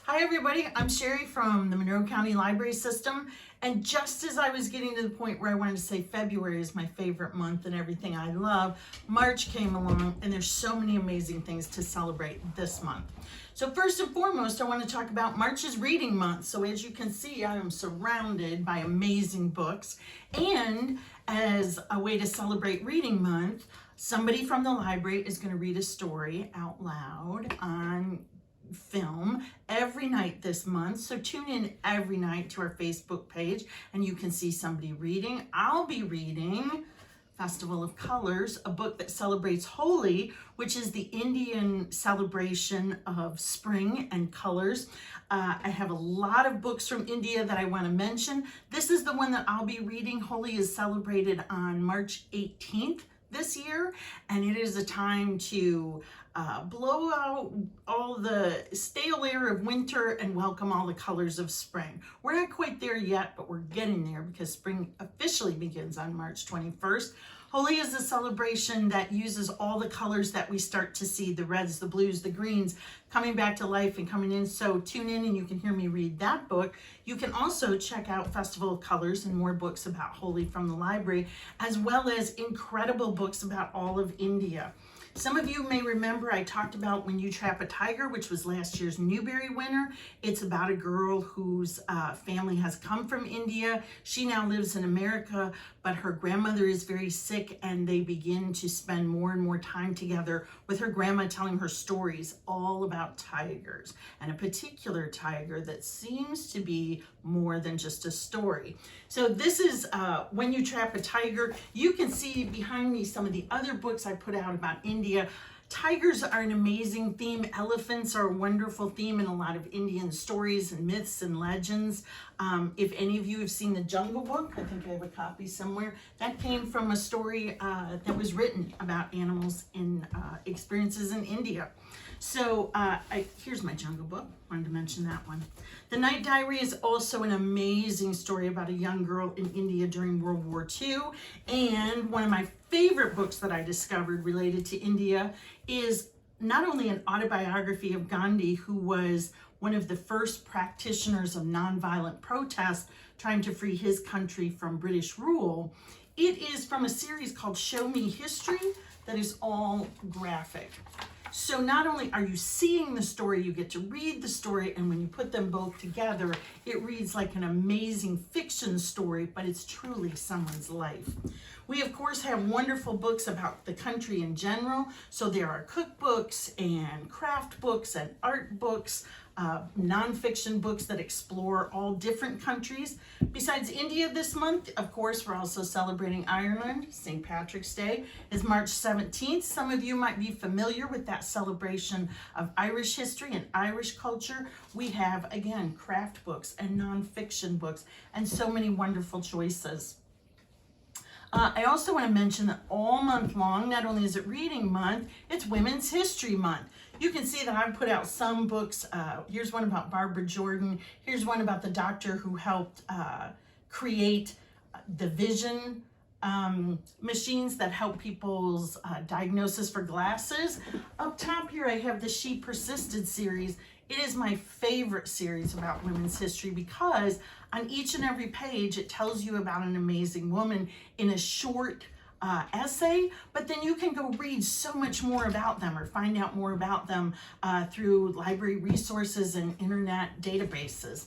Hi everybody, I'm Sheree from the Monroe County Library System, and just as I was getting to the point where I wanted to say February is my favorite month and everything I love, March came along and there's so many amazing things to celebrate this month. So first and foremost, I want to talk about March is reading month. So as you can see, I am surrounded by amazing books, and as a way to celebrate reading month, somebody from the library is going to read a story out loud on film every night this month. So tune in every night to our Facebook page and you can see somebody reading. I'll be reading Festival of Colors, a book that celebrates Holi, which is the Indian celebration of spring and colors. I have a lot of books from India that I want to mention. This is the one that I'll be reading. Holi is celebrated on March 18th this year, and it is a time to blow out all the stale air of winter and welcome all the colors of spring. We're not quite there yet, but we're getting there because spring officially begins on March 21st. Holi is a celebration that uses all the colors that we start to see, the reds, the blues, the greens, coming back to life and coming in. So tune in and you can hear me read that book. You can also check out Festival of Colors and more books about Holi from the library, as well as incredible books about all of India. Some of you may remember I talked about When You Trap a Tiger, which was last year's Newbery winner. It's about a girl whose family has come from India. She now lives in America, but her grandmother is very sick, and they begin to spend more and more time together with her grandma, telling her stories all about tigers, and a particular tiger that seems to be more than just a story. So this is When You Trap a Tiger. You can see behind me some of the other books I put out about India. Tigers are an amazing theme. Elephants are a wonderful theme in a lot of Indian stories and myths and legends. If any of you have seen The Jungle Book, I think I have a copy somewhere, that came from a story that was written about animals in experiences in India. So here's my Jungle Book. Wanted to mention that one. The Night Diary is also an amazing story about a young girl in India during World War II. And one of my favorite books that I discovered related to India is not only an autobiography of Gandhi, who was one of the first practitioners of nonviolent protest trying to free his country from British rule. It is from a series called Show Me History that is all graphic. So not only are you seeing the story, you get to read the story, and when you put them both together, it reads like an amazing fiction story, but it's truly someone's life. We, of course, have wonderful books about the country in general. So there are cookbooks and craft books and art books, nonfiction books that explore all different countries. Besides India this month, of course, we're also celebrating Ireland. St. Patrick's Day is March 17th. Some of you might be familiar with that celebration of Irish history and Irish culture. We have, again, craft books and nonfiction books and so many wonderful choices. I also want to mention that all month long, not only is it reading month, it's Women's History Month. You can see that I've put out some books. Here's one about Barbara Jordan. Here's one about the doctor who helped create the vision machines that help people's diagnosis for glasses. Up top here, I have the She Persisted series. It is my favorite series about women's history because on each and every page, it tells you about an amazing woman in a short essay, but then you can go read so much more about them or find out more about them through library resources and internet databases.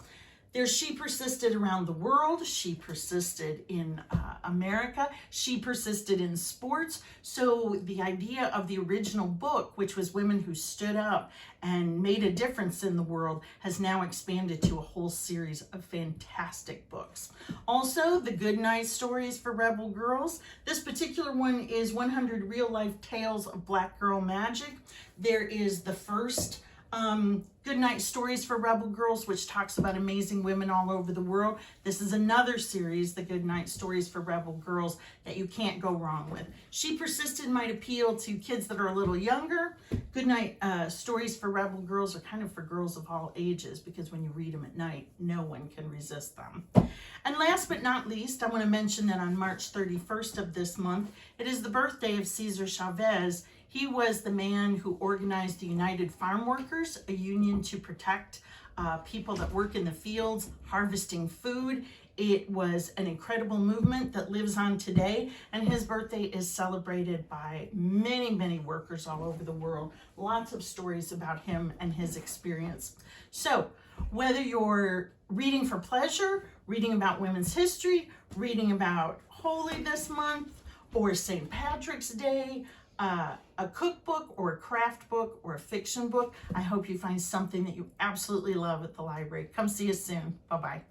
There's She Persisted Around the World, She Persisted in America, She Persisted in Sports. So the idea of the original book, which was women who stood up and made a difference in the world, has now expanded to a whole series of fantastic books. Also, the Goodnight Stories for Rebel Girls. This particular one is 100 Real-Life Tales of Black Girl Magic. There is the first Goodnight Stories for Rebel Girls, which talks about amazing women all over the world. This is another series, the Goodnight Stories for Rebel Girls, that you can't go wrong with. She Persisted might appeal to kids that are a little younger. Goodnight Stories for Rebel Girls are kind of for girls of all ages, because when you read them at night, no one can resist them. And last but not least, I want to mention that on March 31st of this month, it is the birthday of Cesar Chavez. He was the man who organized the United Farm Workers, a union to protect people that work in the fields harvesting food. It was an incredible movement that lives on today, and his birthday is celebrated by many, many workers all over the world. Lots of stories about him and his experience. So whether you're reading for pleasure, reading about women's history, reading about Holi this month, or St. Patrick's Day, a cookbook or a craft book or a fiction book, I hope you find something that you absolutely love at the library. Come see us soon. Bye-bye.